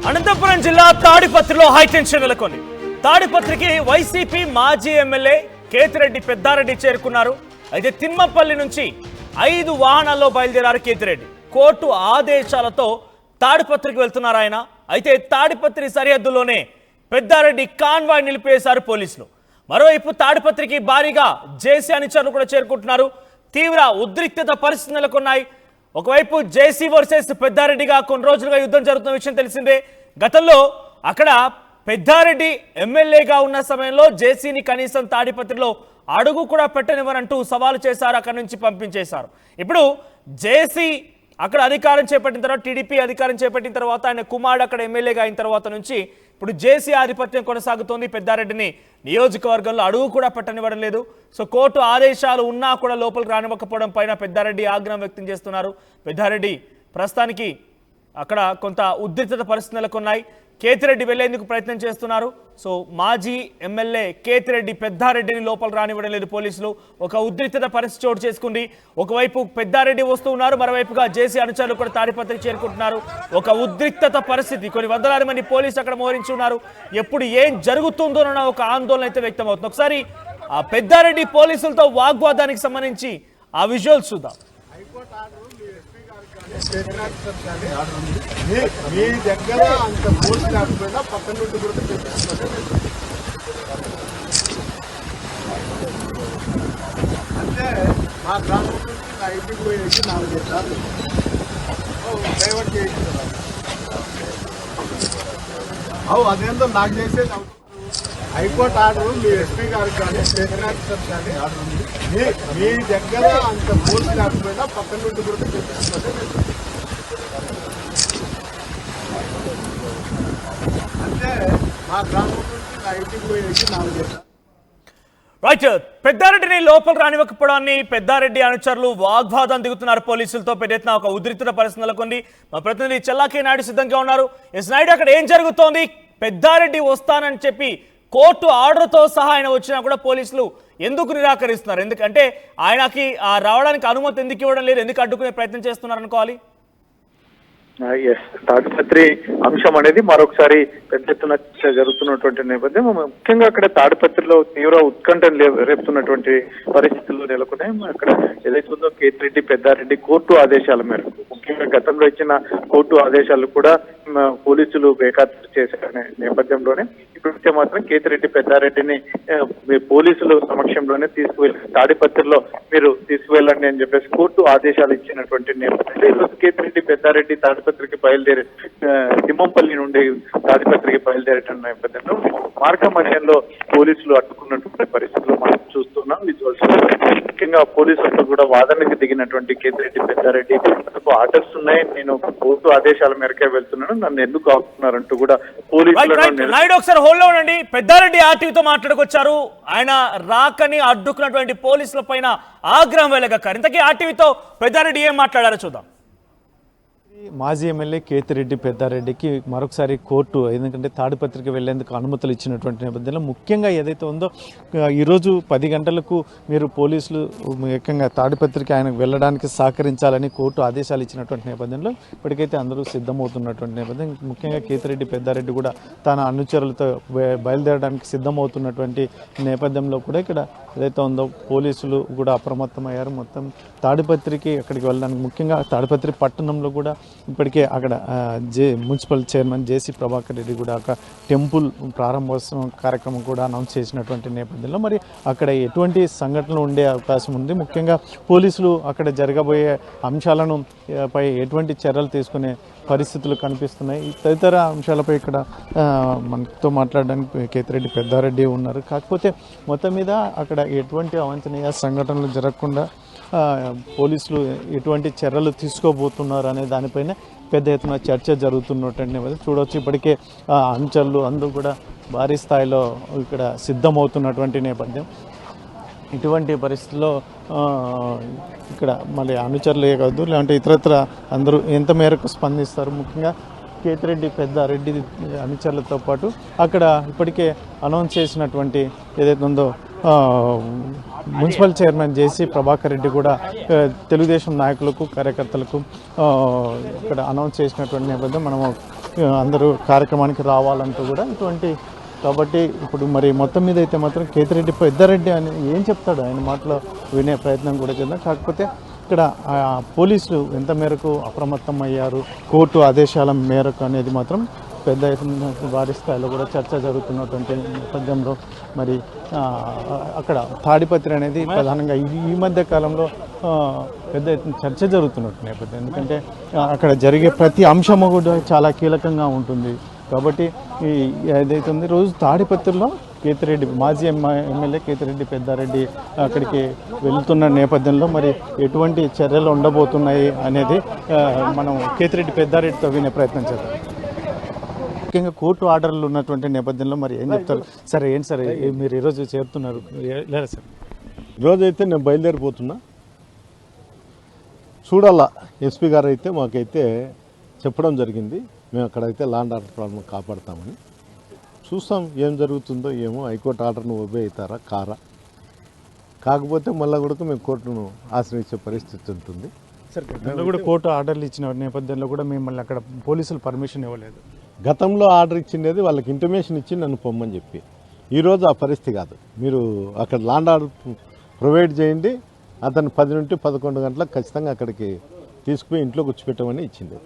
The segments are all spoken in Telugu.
అనంతపురం జిల్లా తాడిపత్రిలో హైటెన్షన్ నెలకొంది. తాడిపత్రికి వైసీపీ మాజీ ఎమ్మెల్యే కేతిరెడ్డి పెద్దారెడ్డి చేరుకున్నారు. అయితే తిమ్మపల్లి నుంచి 5 వాహనాల్లో బయలుదేరారు కేతిరెడ్డి. కోర్టు ఆదేశాలతో తాడిపత్రికి వెళ్తున్నారు ఆయన. అయితే తాడిపత్రి సరిహద్దులోనే పెద్దారెడ్డి కాన్వాయ్ నిలిపేశారు పోలీసులు. మరోవైపు తాడిపత్రికి భారీగా జేసీ అనుచరులు కూడా చేరుకుంటున్నారు. తీవ్ర ఉద్రిక్తత పరిస్థితులు నెలకొన్నాయి. ఒకవైపు జేసీ వర్సెస్ పెద్దారెడ్డిగా కొన్ని రోజులుగా యుద్ధం జరుగుతున్న విషయం తెలిసిందే. గతంలో అక్కడ పెద్దారెడ్డి ఎమ్మెల్యేగా ఉన్న సమయంలో జేసీని కనీసం తాడిపత్రిలో అడుగు కూడా పెట్టనివ్వనంటూ సవాలు చేశారు, అక్కడి నుంచి పంపించేశారు. ఇప్పుడు జేసీ అక్కడ అధికారం చేపట్టిన తర్వాత, టీడీపీ అధికారం చేపట్టిన తర్వాత, ఆయన కుమారుడు అక్కడ ఎమ్మెల్యేగా అయిన తర్వాత నుంచి ఇప్పుడు జేసీ ఆధిపత్యం కొనసాగుతోంది. పెద్దారెడ్డిని నియోజకవర్గంలో అడుగు కూడా పెట్టనివ్వడం లేదు. సో కోర్టు ఆదేశాలు ఉన్నా కూడా లోపలికి రానివ్వకపోవడం పైన పెద్దారెడ్డి ఆగ్రహం వ్యక్తం చేస్తున్నారు. పెద్దారెడ్డి ప్రస్తుతానికి అక్కడ కొంత ఉద్రిక్తత పరిస్థితులు నెలకొన్నాయి. కేతిరెడ్డి వెళ్లేందుకు ప్రయత్నం చేస్తున్నారు. సో మాజీ ఎమ్మెల్యే కేతిరెడ్డి పెద్దారెడ్డిని లోపల రానివ్వడం లేదు పోలీసులు. ఒక ఉద్రిక్తత పరిస్థితి చోటు చేసుకుంది. ఒకవైపు పెద్దారెడ్డి వస్తూ ఉన్నారు, మరోవైపుగా జేసీ అనుచరులు కూడా తాడిపత్రికి చేరుకుంటున్నారు. ఒక ఉద్రిక్తత పరిస్థితి, కొన్ని వందలాది మంది పోలీసులు అక్కడ మోహరించి ఉన్నారు. ఎప్పుడు ఏం జరుగుతుందోనన్న ఒక ఆందోళన అయితే వ్యక్తమవుతుంది. ఒకసారి ఆ పెద్దారెడ్డి పోలీసులతో వాగ్వాదానికి సంబంధించి ఆ విజువల్స్ చూద్దాం. మీ దగ్గర అంత పోస్ట్ కాకపోయినా పక్కన నుండి కూడా అంటే మా గ్రామం నుంచి నా ఇంటికి పోయేసి 4 ఎకరాలు డైవర్ట్ చేయించారు. అదేందో నాకు చేసేది హైకోర్టు ఆర్డర్ మీ ఎస్పీ గారికి కానీ స్టేషన్ ఆఫీసర్ కానీ ఆర్డర్ ఉంది. మీ దగ్గర అంత పోస్ట్ కాకపోయినా పక్కన నుండి కూడా అంటే మా గ్రామం నుంచి నా ఇంటికి పోయేసి 4 ఎకరాలు. రైట్, పెద్దారెడ్డిని లోపల రానివ్వకపోవడాన్ని పెద్దారెడ్డి అనుచరులు వాగ్వాదం దిగుతున్నారు పోలీసులతో. పెద్ద ఎత్తున ఒక ఉద్రిక్తత పరిస్థితి నెలకొంది. మా ప్రతినిధి చెల్లాకే నాయుడు సిద్ధంగా ఉన్నారు. ఎస్ నాయుడు, అక్కడ ఏం జరుగుతోంది? పెద్దారెడ్డి వస్తానని చెప్పి కోర్టు ఆర్డర్తో సహా ఆయన వచ్చినా కూడా పోలీసులు ఎందుకు నిరాకరిస్తున్నారు? ఎందుకంటే ఆయనకి రావడానికి అనుమతి ఎందుకు ఇవ్వడం లేదు? ఎందుకు అడ్డుకునే ప్రయత్నం చేస్తున్నారు అనుకోవాలి? తాడిపత్రి అంశం అనేది మరొకసారి పెద్ద ఎత్తున జరుగుతున్నటువంటి నేపథ్యం. ముఖ్యంగా అక్కడ తాడిపత్రిలో తీవ్ర ఉత్కంఠను రేపుతున్నటువంటి పరిస్థితులు నెలకొన్నాయి. అక్కడ ఏదైతే ఉందో కేతిరెడ్డి పెద్దారెడ్డి కోర్టు ఆదేశాల మేరకు, ముఖ్యంగా గతంలో ఇచ్చిన కోర్టు ఆదేశాలు కూడా పోలీసులు బేఖాతరు చేశారనే నేపథ్యంలోనే ఇప్పుడైతే మాత్రం కేతిరెడ్డి పెద్దారెడ్డిని పోలీసులు సమక్షంలోనే తాడిపత్రిలో మీరు తీసుకువెళ్ళండి అని చెప్పేసి కోర్టు ఆదేశాలు ఇచ్చినటువంటి నేపథ్యంలో ఈరోజు కేతిరెడ్డి పెద్దారెడ్డి తాడిపత్రికి బయలుదేరి తిమ్మంపల్లి నుండి తాడిపత్రికి బయలుదేరటం నేపథ్యంలో మార్గమధ్యంలో పోలీసులు అడ్డుకున్నటువంటి పరిస్థితులు మనం చూస్తున్నాం. విజువల్స్ ముఖ్యంగా పోలీసులతో కూడా వాదనకి దిగినటువంటి కేతిరెడ్డి పెద్దారెడ్డి, నాకు ఆర్డర్స్ ఉన్నాయి, నేను కోర్టు ఆదేశాల మేరకే వెళ్తున్నాను, నన్ను ఎందుకు ఆపుతున్నారంటూ కూడా పోలీసులు హోల్డ్ ఉండండి. పెద్దారెడ్డి ఆర్టీవీతో మాట్లాడుకొచ్చారు. ఆయన రాకని అడ్డుకున్నటువంటి పోలీసుల పైన ఆగ్రహం వెలగక్కారు. ఇంతకీ ఆర్టీవీతో పెద్దారెడ్డి ఏం మాట్లాడారో చూద్దాం. మాజీ ఎమ్మెల్యే కేతిరెడ్డి పెద్దారెడ్డికి మరొకసారి కోర్టు ఎందుకంటే తాడిపత్రికి వెళ్లేందుకు అనుమతులు ఇచ్చినటువంటి నేపథ్యంలో ముఖ్యంగా ఏదైతే ఉందో ఈరోజు 10 గంటలకు మీరు పోలీసులు ముఖ్యంగా తాడిపత్రికి ఆయనకు వెళ్ళడానికి సహకరించాలని కోర్టు ఆదేశాలు ఇచ్చినటువంటి నేపథ్యంలో ఇప్పటికైతే అందరూ సిద్ధమవుతున్నటువంటి నేపథ్యం. ముఖ్యంగా కేతిరెడ్డి పెద్దారెడ్డి కూడా తన అనుచరులతో బయలుదేరడానికి సిద్ధమవుతున్నటువంటి నేపథ్యంలో కూడా ఇక్కడ ఏదైతే ఉందో పోలీసులు కూడా అప్రమత్తమయ్యారు. మొత్తం తాడిపత్రికి అక్కడికి వెళ్ళడానికి ముఖ్యంగా తాడిపత్రి పట్టణంలో కూడా ఇప్పటికే అక్కడ మున్సిపల్ చైర్మన్ జేసీ ప్రభాకర్ రెడ్డి కూడా ఒక టెంపుల్ ప్రారంభోత్సవం కార్యక్రమం కూడా అనౌన్స్ చేసినటువంటి నేపథ్యంలో మరి అక్కడ ఎటువంటి సంఘటనలు ఉండే అవకాశం ఉంది, ముఖ్యంగా పోలీసులు అక్కడ జరగబోయే అంశాలను పై ఎటువంటి చర్యలు తీసుకునే పరిస్థితులు కనిపిస్తున్నాయి. తదితర అంశాలపై ఇక్కడ మనతో మాట్లాడడానికి కేతిరెడ్డి పెద్దారెడ్డి ఉన్నారు. కాకపోతే మొత్తం మీద అక్కడ ఎటువంటి అవాంఛనీయ సంఘటనలు జరగకుండా పోలీసులు ఎటువంటి చర్యలు తీసుకోబోతున్నారు అనే దానిపైన పెద్ద ఎత్తున చర్చ జరుగుతున్నటువంటి చూడవచ్చు. ఇప్పటికే అనుచరులు అందరూ కూడా భారీ స్థాయిలో ఇక్కడ సిద్ధమవుతున్నటువంటి నేపథ్యం. ఇటువంటి పరిస్థితుల్లో ఇక్కడ మళ్ళీ అనుచరులే కాదు లేదంటే ఇతరత్ర అందరూ ఎంత మేరకు స్పందిస్తారు, ముఖ్యంగా కేతిరెడ్డి పెద్దారెడ్డి అనుచరులతో పాటు అక్కడ ఇప్పటికే అనౌన్స్ చేసినటువంటి ఏదైతే ఉందో మున్సిపల్ చైర్మన్ జేసీ ప్రభాకర్ రెడ్డి కూడా తెలుగుదేశం నాయకులకు కార్యకర్తలకు ఇక్కడ అనౌన్స్ చేసినటువంటి నేపథ్యం మనము అందరూ కార్యక్రమానికి రావాలంటూ కూడా ఇటువంటి కాబట్టి ఇప్పుడు మరి మొత్తం మీద అయితే మాత్రం కేతిరెడ్డి పెద్దారెడ్డి అని ఏం చెప్తాడు ఆయన మాటలో వినే ప్రయత్నం కూడా చేద్దాం. కాకపోతే ఇక్కడ పోలీసులు ఎంత మేరకు అప్రమత్తం అయ్యారు కోర్టు ఆదేశాల మేరకు అనేది మాత్రం పెద్ద ఎత్తున భారీ స్థాయిలో కూడా చర్చ జరుగుతున్నటువంటి నేపథ్యంలో మరి అక్కడ తాడిపత్రి అనేది ప్రధానంగా ఈ మధ్య కాలంలో పెద్ద ఎత్తున చర్చ జరుగుతున్నట్టు నేపథ్యం. ఎందుకంటే అక్కడ జరిగే ప్రతి అంశము కూడా చాలా కీలకంగా ఉంటుంది. కాబట్టి ఏదైతే ఉంది రోజు తాడిపత్రిలో కేతిరెడ్డి మాజీ ఎమ్మెల్యే కేతిరెడ్డి పెద్దారెడ్డి అక్కడికి వెళ్తున్న నేపథ్యంలో మరి ఎటువంటి చర్యలు ఉండబోతున్నాయి అనేది మనం కేతిరెడ్డి పెద్దారెడ్డితో వినే ప్రయత్నం చేద్దాం. ముఖ్యంగా కోర్టు ఆర్డర్లు ఉన్నటువంటి నేపథ్యంలో మరి ఏం చెప్తారు? సరే ఏంటి సార్ మీరు ఈరోజు చేరుతున్నారు లేదా సార్? ఈరోజు అయితే నేను బయలుదేరిపోతున్నా. చూడాలా ఎస్పీ గారు అయితే మాకైతే చెప్పడం జరిగింది, మేము అక్కడైతే ల్యాండ్ ఆర్డర్ ప్రాబ్లం కాపాడుతామని. చూస్తాం ఏం జరుగుతుందో ఏమో. హైకోర్టు ఆర్డర్ను ఒబే అవుతారా కారా, కాకపోతే మళ్ళీ కూడా మేము కోర్టును ఆశ్రయించే పరిస్థితి ఉంటుంది. సార్ గతంలో కూడా కోర్టు ఆర్డర్లు ఇచ్చిన నేపథ్యంలో కూడా మిమ్మల్ని అక్కడ పోలీసులు పర్మిషన్ ఇవ్వలేదు. గతంలో ఆర్డర్ ఇచ్చిండేది వాళ్ళకి ఇంటిమేషన్ ఇచ్చి నన్ను పొమ్మని చెప్పి. ఈరోజు ఆ పరిస్థితి కాదు. మీరు అక్కడ ల్యాండ్ ఆర్డర్ ప్రొవైడ్ చేయండి, అతను 10 నుండి 11 గంటలకు ఖచ్చితంగా అక్కడికి తీసుకుపోయి ఇంట్లో కూర్చోపెట్టమని ఇచ్చింది.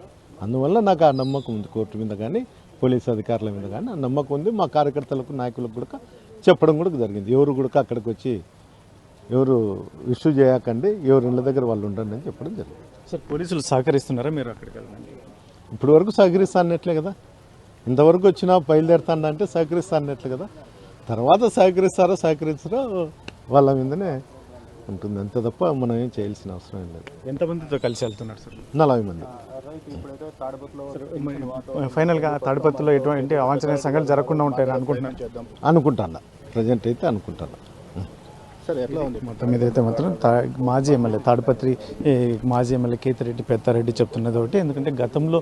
అందువల్ల నాకు ఆ నమ్మకం ఉంది కోర్టు మీద కానీ పోలీసు అధికారుల మీద కానీ ఆ నమ్మకం ఉంది. మా కార్యకర్తలకు నాయకులకు కూడా చెప్పడం కూడా జరిగింది. ఎవరు కూడా అక్కడికి వచ్చి ఎవరు ఇష్యూ చేయకండి, ఎవరి ఇళ్ళ దగ్గర వాళ్ళు ఉండండి అని చెప్పడం జరిగింది. సార్ పోలీసులు సహకరిస్తున్నారా మీరు అక్కడికి వెళ్ళండి? ఇప్పటి వరకు సహకరిస్తానట్లే కదా. ఇంతవరకు వచ్చినా బయలుదేరుతానంటే సహకరిస్తానట్లే కదా. తర్వాత సహకరిస్తారో వాళ్ళ మీదనే ఉంటుంది అంతే తప్ప మనం ఏం చేయాల్సిన అవసరం ఏం లేదు. ఎంతమందితో కలిసి వెళ్తున్నారు సార్? 40 మంది. ఫైనల్గా తాడిపత్రిలో ఎటువంటి అవాంఛనీయ సంఘటనలు జరగకుండా ఉంటాయని అనుకుంటాను. ప్రజెంట్ అయితే అనుకుంటాను. మొత్తం మీద అయితే మాత్రం మాజీ ఎమ్మెల్యే తాడిపత్రి మాజీ ఎమ్మెల్యే కేతిరెడ్డి పెద్దారెడ్డి చెప్తున్నది ఒకటి. ఎందుకంటే గతంలో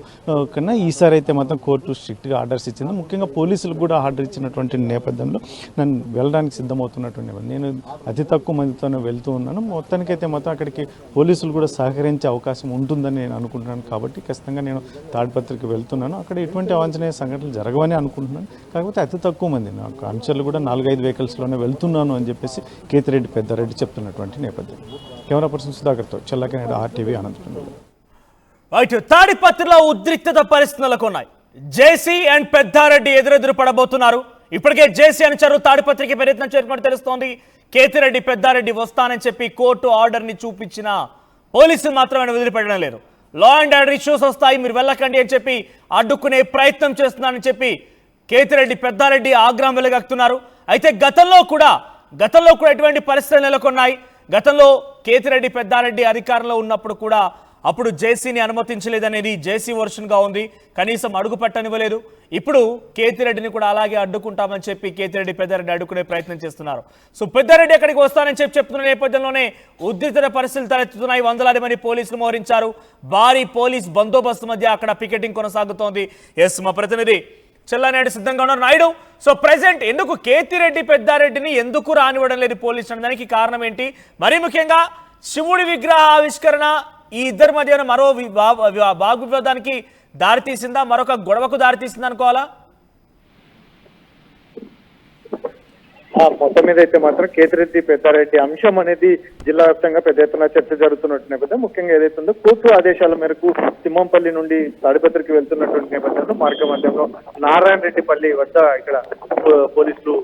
కన్నా ఈసారి అయితే మాత్రం కోర్టు స్ట్రిక్ట్గా ఆర్డర్స్ ఇచ్చింది. ముఖ్యంగా పోలీసులు కూడా ఆర్డర్ ఇచ్చినటువంటి నేపథ్యంలో నన్ను వెళ్ళడానికి సిద్ధమవుతున్నటువంటి నేను అతి తక్కువ మందితోనే వెళ్తూ ఉన్నాను. మొత్తానికైతే మాత్రం అక్కడికి పోలీసులు కూడా సహకరించే అవకాశం ఉంటుందని నేను అనుకుంటున్నాను. కాబట్టి ఖచ్చితంగా నేను తాడిపత్రికి వెళ్తున్నాను. అక్కడ ఎటువంటి అవాంఛనీయ సంఘటనలు జరగవని అనుకుంటున్నాను. కాకపోతే అతి తక్కువ మంది నాకు అనుచరులు కూడా 4-5 వెహికల్స్లోనే వెళ్తున్నాను అని చెప్పేసి కేతిరెడ్డి పెద్దారెడ్డి చెప్తున్నటువంటి నేపథ్యం. కెమెరా పర్సన్ సుధాకర్తో చెల్లకనేడు RTV అనంతపురం. తాడిపత్రిలో ఉద్రిక్తత పరిస్థితులు నెలకొన్నాయి. జేసీ అండ్ పెద్దారెడ్డి ఎదురెదురు పడబోతున్నారు. ఇప్పటికే జేసీ అనుచరు తాడిపత్రికి ప్రయత్నం చేసినట్టు తెలుస్తోంది. కేతిరెడ్డి పెద్దారెడ్డి వస్తానని చెప్పి కోర్టు ఆర్డర్ ని చూపించిన పోలీసులు మాత్రం ఆయన వదిలిపెట్టడం లేదు. లా అండ్ ఆర్డర్ ఇష్యూస్ వస్తాయి, మీరు వెళ్ళకండి అని చెప్పి అడ్డుకునే ప్రయత్నం చేస్తున్నారని చెప్పి కేతిరెడ్డి పెద్దారెడ్డి ఆగ్రహం వెలుగక్కుతున్నారు. అయితే గతంలో కూడా ఎటువంటి పరిస్థితులు నెలకొన్నాయి. గతంలో కేతిరెడ్డి పెద్దారెడ్డి అధికారంలో ఉన్నప్పుడు కూడా అప్పుడు జేసీని అనుమతించలేదనేది జేసీ వర్షన్గా ఉంది. కనీసం అడుగు పెట్టనివ్వలేదు. ఇప్పుడు కేతిరెడ్డిని కూడా అలాగే అడ్డుకుంటామని చెప్పి కేతిరెడ్డి పెద్దారెడ్డి అడ్డుకునే ప్రయత్నం చేస్తున్నారు. సో పెద్దారెడ్డి అక్కడికి వస్తానని చెప్తున్న నేపథ్యంలోనే ఉద్రిక్త పరిస్థితులు తలెత్తుతున్నాయి. వందలాది మంది పోలీసులు మోహరించారు. భారీ పోలీస్ బందోబస్తు మధ్య అక్కడ పికెటింగ్ కొనసాగుతోంది. ఎస్, మా ప్రతినిధి చెల్లనాయుడు సిద్ధంగా ఉన్నారు. నాయుడు, సో ప్రెసెంట్ ఎందుకు కేతిరెడ్డి పెద్దారెడ్డిని ఎందుకు రానివ్వడం లేదు పోలీసులు అనడానికి కారణం ఏంటి? మరీ ముఖ్యంగా శివుడి విగ్రహ ఆవిష్కరణ ఈ ఇద్దరి మధ్య మరో వాగ్వివాదానికి దారితీసిందా, మరొక గొడవకు దారితీసిందా అనుకోవాలా? మొత్తం మీద అయితే మాత్రం కేతిరెడ్డి పెద్దారెడ్డి అంశం అనేది జిల్లా వ్యాప్తంగా పెద్ద ఎత్తున చర్చ జరుగుతున్నట్టు నేపథ్యం. ముఖ్యంగా ఏదైతుందో కోర్టు ఆదేశాల మేరకు తిమ్మంపల్లి నుండి తాడిపత్రికి వెళ్తున్నటువంటి నేపథ్యంలో మార్గ మధ్యంలో నారాయణ రెడ్డిపల్లి వద్ద ఇక్కడ పోలీసులు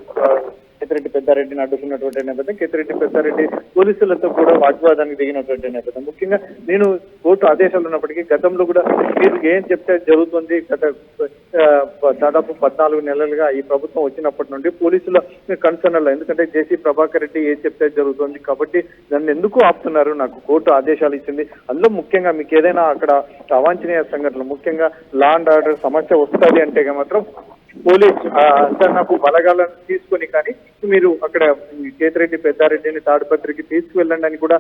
కేతిరెడ్డి పెద్దారెడ్డిని అడ్డుకున్నటువంటి నేపథ్యం. కేతిరెడ్డి పెద్దారెడ్డి పోలీసులతో కూడా వాగ్వాదానికి దిగినటువంటి నేపథ్యం. ముఖ్యంగా నేను కోర్టు ఆదేశాలు ఉన్నప్పటికీ గతంలో కూడా మీరు ఏం చెప్తే జరుగుతుంది, గత దాదాపు 14 నెలలుగా ఈ ప్రభుత్వం వచ్చినప్పటి నుండి పోలీసుల కన్సర్న్లో, ఎందుకంటే జేసీ ప్రభాకర్ రెడ్డి ఏం చెప్తే జరుగుతుంది కాబట్టి నన్ను ఎందుకు ఆపుతున్నారు, నాకు కోర్టు ఆదేశాలు ఇచ్చింది. అందులో ముఖ్యంగా మీకు ఏదైనా అక్కడ అవాంఛనీయ సంఘటనలు, ముఖ్యంగా లా అండ్ ఆర్డర్ సమస్య వస్తుంది అంటే మాత్రం పోలీస్ నాకు బలగాలను తీసుకొని కానీ మీరు అక్కడ కేతిరెడ్డి పెద్దారెడ్డిని తాడిపత్రికి తీసుకువెళ్ళండి అని కూడా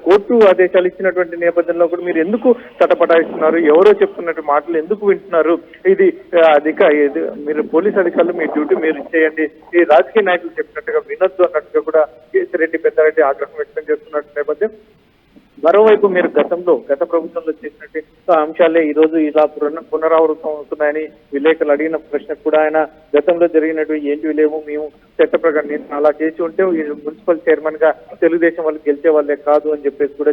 కోర్టు ఆదేశాలు ఇచ్చినటువంటి నేపథ్యంలో కూడా మీరు ఎందుకు తటపటాయిస్తున్నారు, ఎవరో చెప్తున్నట్టు మాటలు ఎందుకు వింటున్నారు, ఇది మీరు పోలీస్ అధికారులు మీ డ్యూటీ మీరు చేయండి, ఈ రాజకీయ నాయకులు చెప్పినట్టుగా వినొద్దు అన్నట్టుగా కూడా కేతిరెడ్డి పెద్దారెడ్డి ఆగ్రహం వ్యక్తం చేస్తున్నట్టు నేపథ్యం. మరోవైపు మీరు గత ప్రభుత్వంలో చేసినట్టు అంశాలే ఈ రోజు ఇలా పునరావృతం అవుతున్నాయని విలేకరులు అడిగిన ప్రశ్నకు కూడా ఆయన గతంలో జరిగినటువంటి ఏంటివి లేవు, మేము చట్ట ప్రకారం నేను అలా చేసి ఉంటే ఈ మున్సిపల్ చైర్మన్ గా తెలుగుదేశం వాళ్ళు గెలిచే వాళ్ళే కాదు అని చెప్పేసి కూడా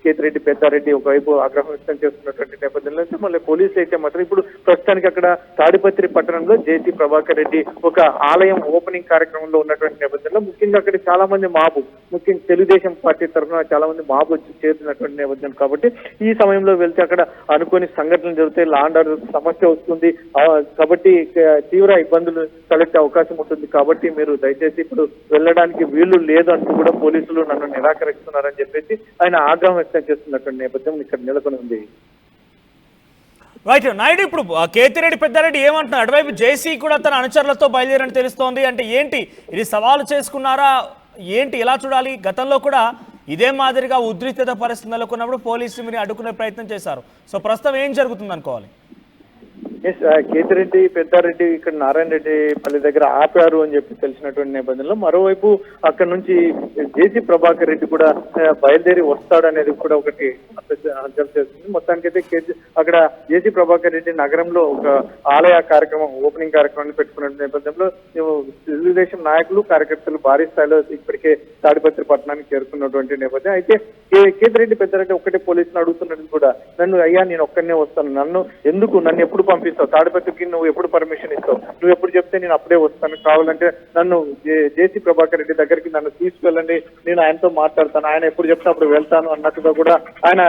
కేతిరెడ్డి పెద్దారెడ్డి ఒకవైపు ఆగ్రహం వ్యక్తం చేస్తున్నటువంటి నేపథ్యంలో మళ్ళీ పోలీసులు అయితే మాత్రం ఇప్పుడు ప్రస్తుతానికి అక్కడ తాడిపత్రి పట్టణంలో జేసీ ప్రభాకర్ రెడ్డి ఒక ఆలయం ఓపెనింగ్ కార్యక్రమంలో ఉన్నటువంటి నేపథ్యంలో ముఖ్యంగా అక్కడ చాలా మంది ముఖ్యంగా తెలుగుదేశం పార్టీ తరఫున చాలా మంది వచ్చి చేరుతున్నటువంటి నేపథ్యం కాబట్టి ఈ సమయంలో వెళ్తే అక్కడ అనుకోని సంఘటనలు జరుగుతాయి, లా అండ్ ఆర్డర్ సమస్య వస్తుంది, కాబట్టి తీవ్ర ఇబ్బందులు తలెత్తే అవకాశం ఉంటుంది. కాబట్టి మీరు దయచేసి ఇప్పుడు వెళ్ళడానికి వీలు లేదు అంటూ కూడా పోలీసులు నన్ను నిరాకరిస్తున్నారని చెప్పేసి ఆయన ఆగ్రహం వ్యక్తం చేస్తున్నటువంటి నేపథ్యం ఇక్కడ నెలకొని ఉంది. రైట్ నాయుడు, ఇప్పుడు కేతిరెడ్డి పెద్దారెడ్డి ఏమంటున్నారు? అటువైపు జేసీ కూడా తన అనుచరులతో బయలుదేరని తెలుస్తోంది. అంటే ఏంటి ఇది సవాలు చేసుకున్నారా ఏంటి, ఎలా చూడాలి? గతంలో కూడా ఇదే మాదిరిగా ఉద్రిక్తత పరిస్థితి నెలకొన్నప్పుడు పోలీసులు మీరు అడ్డుకునే ప్రయత్నం చేశారు. సో ప్రస్తుతం ఏం జరుగుతుంది అనుకోవాలి? కేతిరెడ్డి పెద్దారెడ్డి ఇక్కడ నారాయణ రెడ్డి పల్లి దగ్గర ఆపారు అని చెప్పి తెలిసినటువంటి నేపథ్యంలో మరోవైపు అక్కడ నుంచి జేసీ ప్రభాకర్ రెడ్డి కూడా బయలుదేరి వస్తాడనేది కూడా ఒకటి అర్థం చేస్తుంది. మొత్తానికైతే అక్కడ జేసీ ప్రభాకర్ రెడ్డి నగరంలో ఒక ఆలయ కార్యక్రమం ఓపెనింగ్ కార్యక్రమాన్ని పెట్టుకున్న నేపథ్యంలో తెలుగుదేశం నాయకులు కార్యకర్తలు భారీ స్థాయిలో ఇప్పటికే తాడిపత్రి పట్టణానికి చేరుకున్నటువంటి నేపథ్యం. అయితే కేతిరెడ్డి పెద్దారెడ్డి ఒక్కటే పోలీసులు అడుగుతున్నది కూడా, నేను ఒక్కనే వస్తాను, నన్ను ఎప్పుడు పంపిస్తావు, తాడిపత్రికి నువ్వు ఎప్పుడు పర్మిషన్ ఇస్తావు, నువ్వు ఎప్పుడు చెప్తే నేను అప్పుడే వస్తాను, కావాలంటే నన్ను జేసీ ప్రభాకర్ రెడ్డి దగ్గరికి నన్ను తీసుకెళ్ళండి, నేను ఆయనతో మాట్లాడతాను, ఆయన ఎప్పుడు చెప్తే అప్పుడు వెళ్తాను అన్నట్టుగా కూడా ఆయన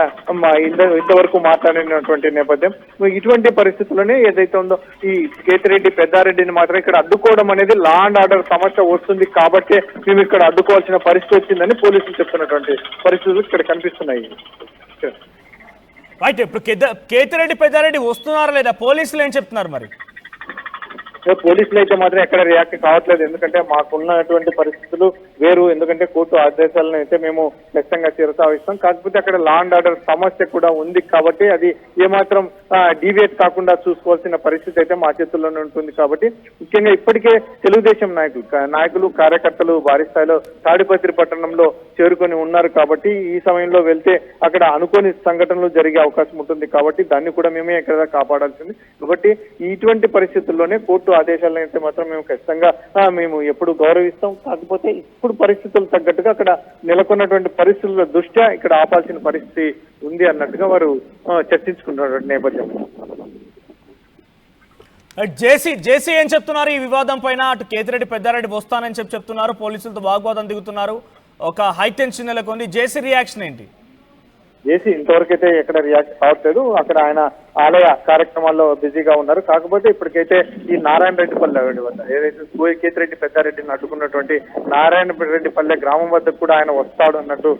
ఇంతవరకు మాట్లాడినటువంటి నేపథ్యం. ఇటువంటి పరిస్థితుల్లోనే ఏదైతే ఉందో ఈ కేతిరెడ్డి పెద్దారెడ్డిని మాత్రం ఇక్కడ అడ్డుకోవడం అనేది లా అండ్ ఆర్డర్ సమస్య వస్తుంది కాబట్టి మేము ఇక్కడ అడ్డుకోవాల్సిన పరిస్థితి వచ్చిందని పోలీసులు చెప్తున్నటువంటి పరిస్థితులు ఇక్కడ కనిపిస్తున్నాయి. రైట్, ఇప్పుడు కేతిరెడ్డి పెద్దారెడ్డి వస్తున్నారా లేదా, పోలీసులు ఏం చెప్తున్నారు మరి? పోలీసులు అయితే మాత్రం ఎక్కడ రియాక్ట్ కావట్లేదు, ఎందుకంటే మాకున్నటువంటి పరిస్థితులు వేరు. ఎందుకంటే కోర్టు ఆదేశాలను అయితే మేము ఖచ్చితంగా శిరసావహిస్తాం, కాకపోతే అక్కడ లా అండ్ ఆర్డర్ సమస్య కూడా ఉంది కాబట్టి అది ఏమాత్రం డీవియేట్ కాకుండా చూసుకోవాల్సిన పరిస్థితి అయితే మా చేతుల్లోనే ఉంటుంది. కాబట్టి ముఖ్యంగా ఇప్పటికే తెలుగుదేశం నాయకులు కార్యకర్తలు భారీ స్థాయిలో తాడిపత్రి పట్టణంలో చేరుకొని ఉన్నారు కాబట్టి ఈ సమయంలో వెళ్తే అక్కడ అనుకోని సంఘటనలు జరిగే అవకాశం ఉంటుంది. కాబట్టి దాన్ని కూడా మేమే ఇక్కడ కాపాడాల్సింది. కాబట్టి ఇటువంటి పరిస్థితుల్లోనే కోర్టు ఆదేశాలను అయితే మాత్రం మేము ఖచ్చితంగా మేము ఎప్పుడు గౌరవిస్తాం. కాకపోతే ఇప్పుడు పరిస్థితులు తగ్గట్టుగా అక్కడ నెలకొన్నటువంటి పరిస్థితుల దృష్ట్యా ఇక్కడ ఆపాల్సిన పరిస్థితి ఉంది అన్నట్టుగా వారు చర్చించుకున్నటువంటి నేపథ్యం. జేసీ ఏం చెప్తున్నారు ఈ వివాదం పైన? అటు కేతిరెడ్డి పెద్దారెడ్డి వస్తానని చెప్తున్నారు, పోలీసులతో వాగ్వాదం దిగుతున్నారు, ఒక హైటెన్షన్ నెలకొంది. జేసీ రియాక్షన్ ఏంటి? జేసీ ఇంతవరకు అయితే ఎక్కడ రియాక్ట్ కావట్లేదు, అక్కడ ఆయన ఆలయ కార్యక్రమాల్లో బిజీగా ఉన్నారు. కాకపోతే ఇప్పటికైతే ఈ నారాయణ రెడ్డి పల్లె వద్ద ఏదైతే కేతిరెడ్డి పెద్దారెడ్డిని అడ్డుకున్నటువంటి నారాయణ రెడ్డి పల్లె గ్రామం వద్దకు కూడా ఆయన వస్తాడు అన్నట్టు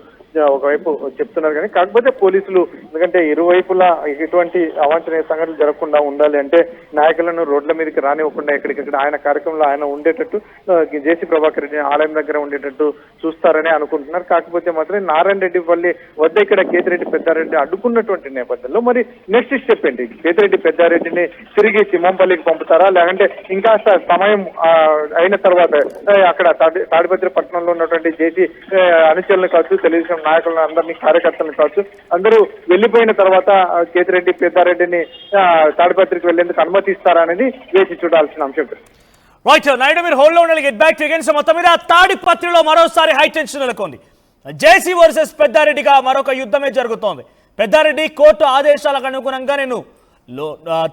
ఒకవైపు చెప్తున్నారు. కానీ కాకపోతే పోలీసులు ఎందుకంటే ఇరువైపులా ఇటువంటి అవాంఛనీయ సంఘటనలు జరగకుండా ఉండాలి అంటే నాయకులను రోడ్ల మీదకి రానివ్వకుండా ఎక్కడికక్కడ ఆయన కార్యక్రమంలో ఆయన ఉండేటట్టు జేసీ ప్రభాకర్ రెడ్డి ఆలయం దగ్గర ఉండేటట్టు చూస్తారని అనుకుంటున్నారు. కాకపోతే మాత్రం నారాయణ రెడ్డి పల్లి వద్ద ఇక్కడ కేతిరెడ్డి పెద్దారెడ్డి అడ్డుకున్నటువంటి నేపథ్యంలో మరి నెక్స్ట్ స్టెప్ ఏంటి? కేతిరెడ్డి పెద్దారెడ్డిని తిరిగి తిమ్మంపల్లికి పంపుతారా, లేకంటే ఇంకా సమయం అయిన తర్వాత అక్కడ తాడిపత్రి పట్టణంలో ఉన్నటువంటి జేసీ అనుచరులను కావచ్చు, తెలుగుదేశం నాయకులను అందరినీ కార్యకర్తలను కావచ్చు అందరూ వెళ్లిపోయిన తర్వాత కేతిరెడ్డి పెద్దారెడ్డిని తాడిపత్రికి వెళ్లేందుకు అనుమతిస్తారా అనేది వేసి చూడాల్సిన అంశం. రైట్ నాయుడు, మీరు హోల్డ్ లో ఉండాలి. Get back to again. So మొత్తం మీద తాడిపత్రిలో మరోసారి హై టెన్షన్ నెలకొంది. జేసీ వర్సెస్ పెద్దారెడ్డిగా మరొక యుద్ధమే జరుగుతోంది. పెద్దారెడ్డి కోర్టు ఆదేశాలకు అనుగుణంగా నేను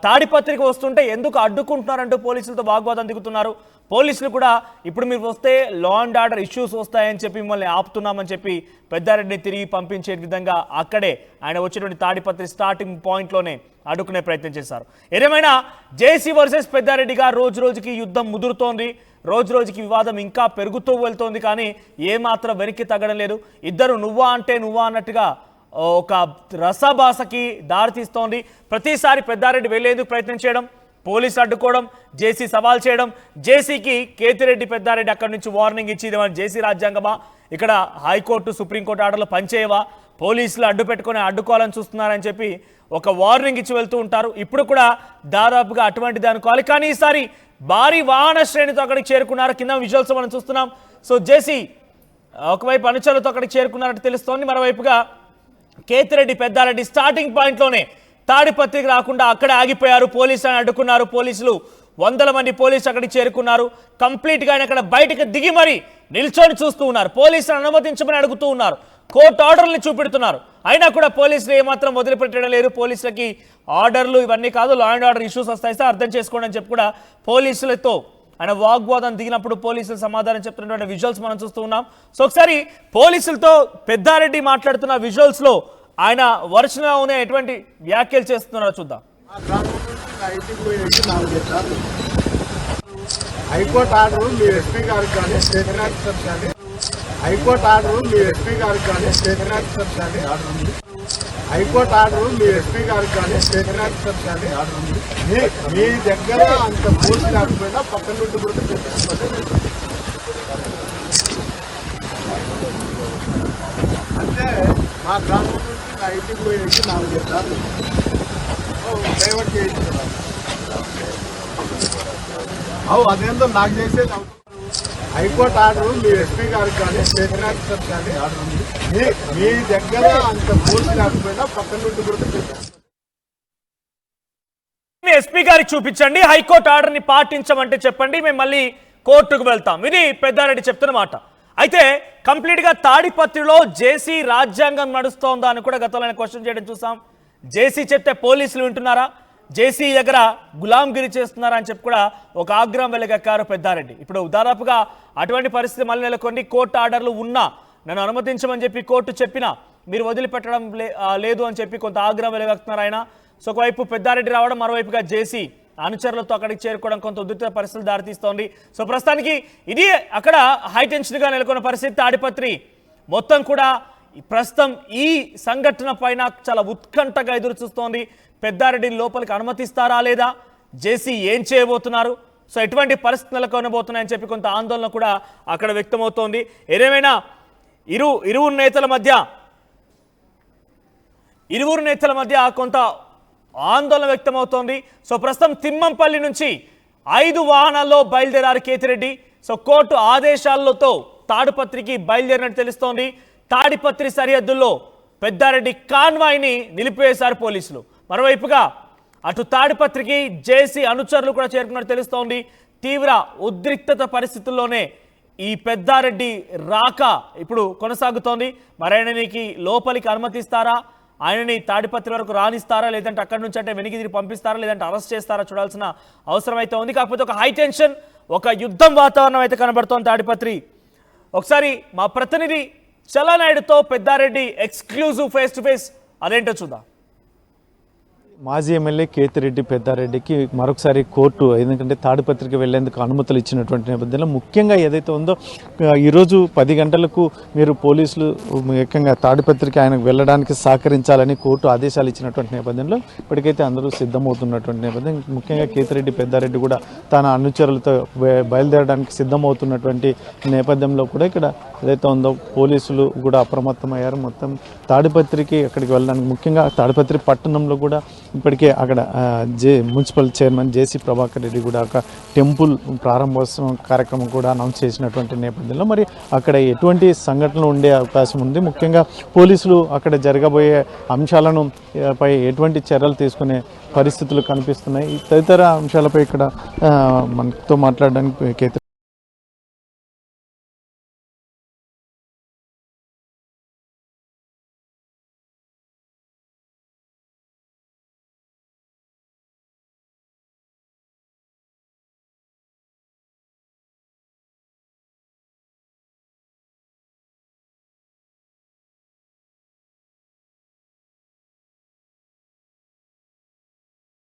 తాడిపత్రికి వస్తుంటే ఎందుకు అడ్డుకుంటున్నారంటూ పోలీసులతో వాగ్వాదం దిగుతున్నారు. పోలీసులు కూడా ఇప్పుడు మీరు వస్తే లా అండ్ ఆర్డర్ ఇష్యూస్ వస్తాయని చెప్పి మిమ్మల్ని ఆపుతున్నామని చెప్పి పెద్దారెడ్డిని తిరిగి పంపించే విధంగా అక్కడే ఆయన వచ్చేటువంటి తాడిపత్రి స్టార్టింగ్ పాయింట్లోనే అడ్డుకునే ప్రయత్నం చేశారు. ఏదేమైనా జేసీ వర్సెస్ పెద్దారెడ్డిగా రోజు రోజుకి యుద్ధం ముదురుతోంది, రోజు రోజుకి వివాదం ఇంకా పెరుగుతూ వెళ్తోంది. కానీ ఏమాత్రం వెనక్కి తగ్గడం లేదు. ఇద్దరు నువ్వా అంటే నువ్వా అన్నట్టుగా ఒక రసభాసకి దారితీస్తోంది. ప్రతిసారి పెద్దారెడ్డి వెళ్లేందుకు ప్రయత్నం చేయడం, పోలీసులు అడ్డుకోవడం, జేసీ సవాల్ చేయడం, జేసీకి కేతిరెడ్డి పెద్దారెడ్డి అక్కడి నుంచి వార్నింగ్ ఇచ్చి ఇదేమన్నా జేసీ రాజ్యాంగమా, ఇక్కడ హైకోర్టు సుప్రీంకోర్టు ఆర్డర్లు పనిచేయవా, పోలీసులు అడ్డు పెట్టుకొని అడ్డుకోవాలని చూస్తున్నారని చెప్పి ఒక వార్నింగ్ ఇచ్చి వెళ్తూ ఉంటారు. ఇప్పుడు కూడా దాదాపుగా అటువంటిది అనుకోవాలి. కానీ ఈసారి భారీ వాహన శ్రేణితో అక్కడికి చేరుకున్నారు. కింద విజువల్స్ మనం చూస్తున్నాం. సో జేసీ ఒకవైపు అనుచరులతో అక్కడికి చేరుకున్నారంటే తెలుస్తోంది, మరోవైపుగా కేతిరెడ్డి పెద్దారెడ్డి స్టార్టింగ్ పాయింట్లోనే తాడిపత్రికి రాకుండా అక్కడే ఆగిపోయారు. పోలీసులను అడ్డుకున్నారు. పోలీసులు 100 మంది పోలీసులు అక్కడికి చేరుకున్నారు. కంప్లీట్గా ఆయన అక్కడ బయటకు దిగి మరి నిల్చొని చూస్తూ ఉన్నారు. పోలీసులను అనుమతించమని అడుగుతూ ఉన్నారు. కోర్టు ఆర్డర్ని చూపెడుతున్నారు. అయినా కూడా పోలీసులు ఏమాత్రం వదిలిపెట్టడం లేరు. పోలీసులకి ఆర్డర్లు ఇవన్నీ కాదు, లా అండ్ ఆర్డర్ ఇష్యూస్ వస్తాయి సార్, అర్థం చేసుకోండి అని చెప్పి కూడా పోలీసులతో ఆయన వాగ్వాదం దిగినప్పుడు పోలీసులు సమాధానం చెప్తున్నటువంటి విజువల్స్ మనం చూస్తూ ఉన్నాం. సో ఒకసారి పోలీసులతో పెద్దారెడ్డి మాట్లాడుతున్న విజువల్స్ లో ఆయన వరుసగా ఉన్న ఎటువంటి వ్యాఖ్యలు చేస్తున్నారో చూద్దాం. హైకోర్టు ఆర్డర్ మీ ఎస్పీ గారికి కానీ స్టేషన్ ఆఫీసర్స్ కానీ హైకోర్టు ఆర్డర్ మీ ఎస్పీ గారికి కానీ స్టేషన్ ఆఫీసర్స్ కానీ ఆర్డర్ ఉంది. హైకోర్టు ఆర్డర్ మీ ఎస్పీ గారికి కానీ స్టేషన్ ఆఫీసర్స్ కానీ ఆర్డర్ ఉంది. మీ దగ్గర అంత పూర్తి లేకపోయినా పక్కన నుండి కూడా తెప్పించుకోండి. అంటే మా గ్రామం నుంచి ఐటీకి పోయేసి 4 గంటలు డైవర్ట్ చేయించుకున్నాను. అదేందో నాకు చేసేది హైకోర్టు ఆర్డర్ మీ ఎస్పీ గారికి కానీ స్టేషన్ ఆఫీసర్స్ కానీ ఆర్డర్ ఉంది. మీ దగ్గర అంత పూర్తి లేకపోయినా పక్కన నుండి కూడా మీ ఎస్పీ గారికి చూపించండి, హైకోర్టు ఆర్డర్ని పాటించమంటే చెప్పండి, మేము మళ్ళీ కోర్టుకు వెళ్తాం. ఇది పెద్దారెడ్డి చెప్తున్న మాట. అయితే కంప్లీట్గా తాడిపత్రిలో జేసీ రాజ్యాంగం నడుస్తోందా అని కూడా గతంలో క్వశ్చన్ చేయడం చూసాం. జేసీ చెప్తే పోలీసులు వింటున్నారా, జేసీ దగ్గర గులాంగిరి చేస్తున్నారా అని చెప్పి కూడా ఒక ఆగ్రహం వెలగక్కారు పెద్దారెడ్డి. ఇప్పుడు దాదాపుగా అటువంటి పరిస్థితి మళ్ళీ నెలకొంది. కోర్టు ఆర్డర్లు ఉన్నా నన్ను అనుమతించమని చెప్పి కోర్టు చెప్పినా మీరు వదిలిపెట్టడం లేదు అని చెప్పి కొంత ఆగ్రహం వెలగక్కుతున్నారు ఆయన. సో ఒకవైపు పెద్దారెడ్డి రావడం, మరోవైపుగా జేసీ అనుచరులతో అక్కడికి చేరుకోవడం కొంత ఉద్రిక్త పరిస్థితులు దారితీస్తోంది. సో ప్రస్తుతానికి ఇది అక్కడ హైటెన్షన్గా నెలకొన్న పరిస్థితి. తాడిపత్రి మొత్తం కూడా ప్రస్తుతం ఈ సంఘటన పైన చాలా ఉత్కంఠగా ఎదురు చూస్తోంది. పెద్దారెడ్డిని లోపలికి అనుమతిస్తారా లేదా, జేసీ ఏం చేయబోతున్నారు, సో ఎటువంటి పరిస్థితులు నెలకొనబోతున్నాయని చెప్పి కొంత ఆందోళన కూడా అక్కడ వ్యక్తమవుతోంది. ఏదేమైనా ఇరువురు నేతల మధ్య కొంత ఆందోళన వ్యక్తమవుతోంది. సో ప్రస్తుతం తిమ్మంపల్లి నుంచి 5 వాహనాల్లో బయలుదేరారు కేతిరెడ్డి. సో కోర్టు ఆదేశాలతో తాడిపత్రికి బయలుదేరినట్టు తెలుస్తోంది. తాడిపత్రి సరిహద్దుల్లో పెద్దారెడ్డి కాన్వాయ్ని నిలిపివేశారు పోలీసులు. మరోవైపుగా అటు తాడిపత్రికి జేసీ అనుచరులు కూడా చేరుకున్నట్టు తెలుస్తోంది. తీవ్ర ఉద్రిక్తత పరిస్థితుల్లోనే ఈ పెద్దారెడ్డి రాక ఇప్పుడు కొనసాగుతోంది. మరైనకి లోపలికి అనుమతిస్తారా, ఆయనని తాడిపత్రి వరకు రానిస్తారా, లేదంటే అక్కడి నుంచి అంటే వెనక్కి తిరిగి పంపిస్తారా, లేదంటే అరెస్ట్ చేస్తారా చూడాల్సిన అవసరం అయితే ఉంది. కాకపోతే ఒక హైటెన్షన్, ఒక యుద్ధం వాతావరణం అయితే కనబడుతోంది తాడిపత్రి. ఒకసారి మా ప్రతినిధి చలనాయుడుతో Peddareddy exclusive face to face అదేంటో చూద్దాం. మాజీ ఎమ్మెల్యే కేతిరెడ్డి పెద్దారెడ్డికి మరొకసారి కోర్టు ఎందుకంటే తాడిపత్రికి వెళ్లేందుకు అనుమతులు ఇచ్చినటువంటి నేపథ్యంలో ముఖ్యంగా ఏదైతే ఉందో ఈరోజు 10 గంటలకు మీరు పోలీసులు ముఖ్యంగా తాడిపత్రికి ఆయనకు వెళ్ళడానికి సహకరించాలని కోర్టు ఆదేశాలు ఇచ్చినటువంటి నేపథ్యంలో ఇప్పటికైతే అందరూ సిద్ధమవుతున్నటువంటి నేపథ్యం. ముఖ్యంగా కేతిరెడ్డి పెద్దారెడ్డి కూడా తన అనుచరులతో బయలుదేరడానికి సిద్ధమవుతున్నటువంటి నేపథ్యంలో కూడా ఇక్కడ ఏదైతే ఉందో పోలీసులు కూడా అప్రమత్తమయ్యారు. మొత్తం తాడిపత్రికి అక్కడికి వెళ్ళడానికి ముఖ్యంగా తాడిపత్రి పట్టణంలో కూడా ఇప్పటికే అక్కడ మున్సిపల్ చైర్మన్ జేసీ ప్రభాకర్ రెడ్డి కూడా ఒక టెంపుల్ ప్రారంభోత్సవం కార్యక్రమం కూడా అనౌన్స్ చేసినటువంటి నేపథ్యంలో మరి అక్కడ ఎటువంటి సంఘటనలు ఉండే అవకాశం ఉంది, ముఖ్యంగా పోలీసులు అక్కడ జరగబోయే అంశాలను పై ఎటువంటి చర్యలు తీసుకునే పరిస్థితులు కనిపిస్తున్నాయి, తదితర అంశాలపై ఇక్కడ మనతో మాట్లాడడానికి